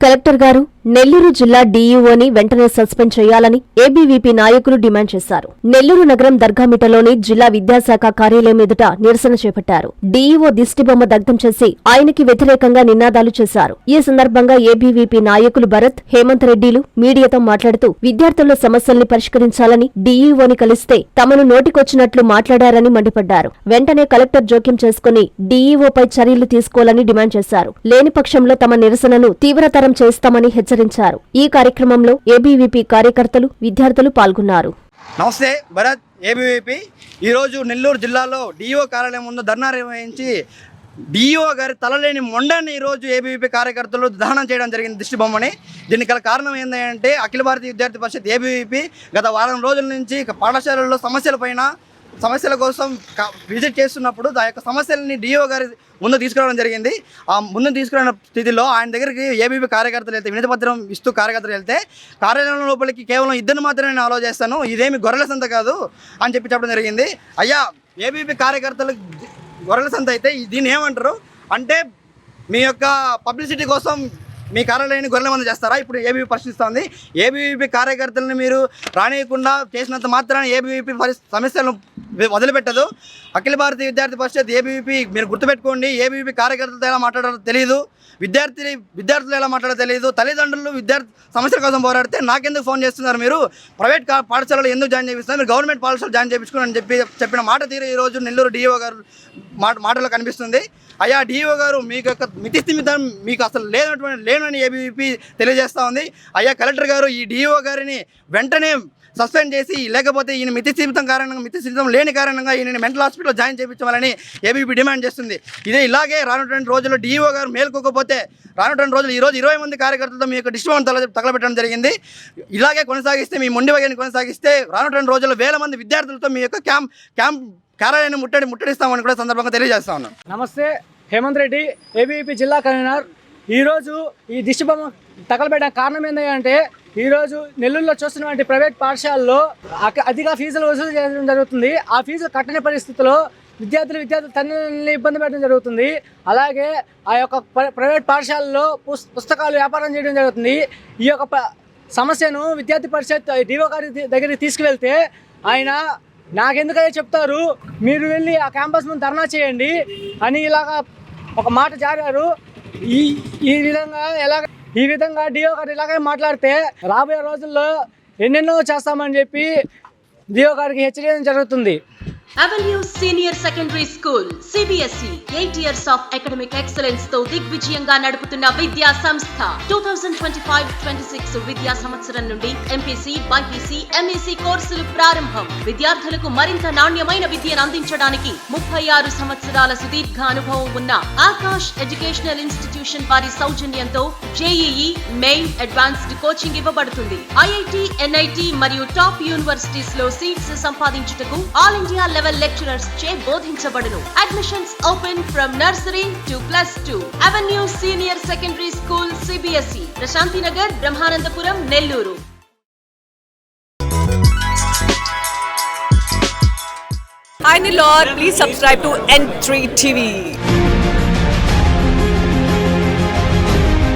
Collector గారు నెల్లూరు జిల్లా డీఈఓని వెంటనే సస్పెండ్ చేయాలని ఏబీవీపీ నాయకులు డిమాండ్ చేశారు. నెల్లూరు నగరం దర్గామిట్టలోని జిల్లా విద్యాశాఖ కార్యాలయం ఎదుట నిరసన చేపట్టారు. డీఈఓ దిష్టిబొమ్మ దగ్ధం చేసి ఆయనకి వ్యతిరేకంగా నినాదాలు చేశారు. ఈ సందర్భంగా ఏబీవీపీ నాయకులు భరత్, హేమంత్ రెడ్డిలు మీడియాతో మాట్లాడుతూ విద్యార్థుల సమస్యల్ని పరిష్కరించాలని డీఈఓని కలిస్తే తమను నోటికొచ్చినట్లు మాట్లాడారని మండిపడ్డారు. వెంటనే కలెక్టర్ జోక్యం చేసుకుని డీఈఓపై చర్యలు తీసుకోవాలని డిమాండ్ చేశారు. లేని పక్షంలో తమ నిరసనను తీవ్రతరం చేస్తామని హెచ్చరించారు. ఈ కార్యక్రమంలో ఏబీవీపీ కార్యకర్తలు, విద్యార్థులు పాల్గొన్నారు. నమస్తే, భరత్, ఏబీవీపీ. ఈరోజు నెల్లూరు జిల్లాలో డీఓ కార్యాలయం ముందు ధర్నా నిర్వహించి డీఓ గారి తలలేని మొండాన్ని ఈరోజు ఏబీవీపీ కార్యకర్తలు దహనం చేయడం జరిగింది, దిష్టిబొమ్మని. దీనికి గల కారణం ఏంటంటే అఖిల భారతీయ విద్యార్థి పరిషత్ ఏబీవీపీ గత వారం రోజుల నుంచి పాఠశాలల్లో సమస్యల కోసం విజిట్ చేస్తున్నప్పుడు ఆ యొక్క సమస్యలని డీఓ గారి ముందు తీసుకురావడం జరిగింది. ఆ ముందు తీసుకురావడం స్థితిలో ఆయన దగ్గరికి ఏబీవీ కార్యకర్తలు వెళ్తే, వినతిపత్రం ఇస్తూ కార్యకర్తలు వెళ్తే, కార్యాలయం లోపలికి కేవలం ఇద్దరు మాత్రమే నేను అలో చేస్తాను, ఇదేమి గొర్రెల సంత కాదు అని చెప్పడం జరిగింది. అయ్యా, ఏబీవీ కార్యకర్తలు గొర్రెల సంత అయితే దీన్ని ఏమంటారు అంటే, మీ యొక్క పబ్లిసిటీ కోసం మీ కార్యాలయాన్ని గొర్రెల మంది చేస్తారా? ఇప్పుడు ఏబీవీ పరిశీలిస్తోంది. ఏబీవీపీ కార్యకర్తలను మీరు రానియకుండా చేసినంత మాత్రాన ఏబీవీపీ సమస్యలను వదిలిపెట్టదు. అఖిల భారతీయ విద్యార్థి పరిషత్ ఏబీవీపీ మీరు గుర్తుపెట్టుకోండి. ఏబీవీ కార్యకర్తలతో ఎలా మాట్లాడాలో తెలియదు, విద్యార్థులు ఎలా మాట్లాడాలో తెలియదు. తల్లిదండ్రులు విద్యార్థి సమస్యల కోసం పోరాడితే నాకెందుకు ఫోన్ చేస్తున్నారు, మీరు ప్రైవేట్ పాఠశాలలో ఎందుకు జాయిన్ చేపిస్తున్నారు, మీరు గవర్నమెంట్ పాఠశాలలో జాయిన్ చేయించుకుని అని చెప్పిన మాట తీరు ఈరోజు నెల్లూరు డీఓ గారు మాటలో కనిపిస్తుంది. అయ్యా డీఓ గారు, మీకు యొక్క మితిస్థిమితం మీకు అసలు లేనని ఏబీవీపీ తెలియజేస్తూ ఉంది. అయ్యా కలెక్టర్ గారు, ఈ డీఓ గారిని వెంటనే సస్పెండ్ చేసి, లేకపోతే ఈయన మితిస్థిమితం లేని కారణంగా ఈయన మెంటల్ హాస్పిటల్లో జాయిన్ చేయించాలని ఏబీవీపీ డిమాండ్ చేస్తుంది. ఇలాగే రానున్నటువంటి రోజుల్లో డీఓ గారు మేల్కోకపోతే రానున్నటువంటి రోజులు ఈరోజు 20 మంది కార్యకర్తలతో మీ యొక్క డిస్ట్రిబ్యూషన్ తగలబెట్టడం జరిగింది. ఇలాగే కొనసాగిస్తే, మీ మొండి వైఖరిని కొనసాగిస్తే రానున్నటువంటి రోజుల్లో వేల మంది విద్యార్థులతో మీ యొక్క క్యాంప్ కార్యాలయాన్ని ముట్టడిస్తామని కూడా సందర్భంగా తెలియజేస్తా ఉన్నాను. నమస్తే, హేమంత్ రెడ్డి, ఏబీవీపీ జిల్లా కన్వీనర్. ఈరోజు ఈ దిష్టిబొమ్మ తగలబెట్టడానికి కారణం ఏంటంటే, ఈరోజు నెల్లూరులో చూస్తున్నటువంటి ప్రైవేట్ పాఠశాలలో అధిక ఫీజులు వసూలు చేయడం జరుగుతుంది. ఆ ఫీజులు కట్టని పరిస్థితిలో విద్యార్థులు తల్లిని ఇబ్బంది పెట్టడం జరుగుతుంది. అలాగే ఆ యొక్క ప్రైవేట్ పాఠశాలలో పుస్తకాలు వ్యాపారం చేయడం జరుగుతుంది. ఈ యొక్క సమస్యను విద్యార్థి పరిషత్ డీఓ గారి దగ్గరికి తీసుకువెళ్తే ఆయన నాకెందుకైతే చెప్తారు, మీరు వెళ్ళి ఆ క్యాంపస్ ముందు ధర్నా చేయండి అని ఇలాగా ఒక మాట జారారు. ఈ విధంగా డిఓ గారు ఇలాగే మాట్లాడితే రాబోయే రోజుల్లో ఎన్నెన్నో చేస్తామని చెప్పి డిఓ గారికి హెచ్చరించడం జరుగుతుంది. Avenue Senior Secondary School CBSE 8 years of academic excellence తో దిగ్విజయంగా నడుపుతున్న విద్యా సంస్థ. 2025-26 విద్యా సంవత్సరం నుండి ఎంపీసీ, బైపీసీ, ఎంఈసీ కోర్సులు ప్రారంభం. విద్యార్థులకు మరింత నాణ్యమైన విద్యను అందించడానికి 36 సంవత్సరాల సుదీర్ఘ అనుభవం ఉన్న ఆకాష్ ఎడ్యుకేషనల్ ఇన్స్టిట్యూషన్ వారి సౌజన్యంతో జేఈఈ, మెయిన్, అడ్వాన్స్డ్ కోచింగ్ ఇవ్వబడుతుంది. ఐఐటి, ఎన్ఐటి మరియు టాప్ యూనివర్సిటీస్ లో సీట్స్ సంపాదించుటకు ఆల్ ఇండియా లెక్చరర్స్ చే బోధించబడును. Admissions open from nursery to +2. Avenue senior secondary school CBSE, Prashanti Nagar, Brahmanandapuram, Nellore. Hi Nilor, please subscribe to N3 TV.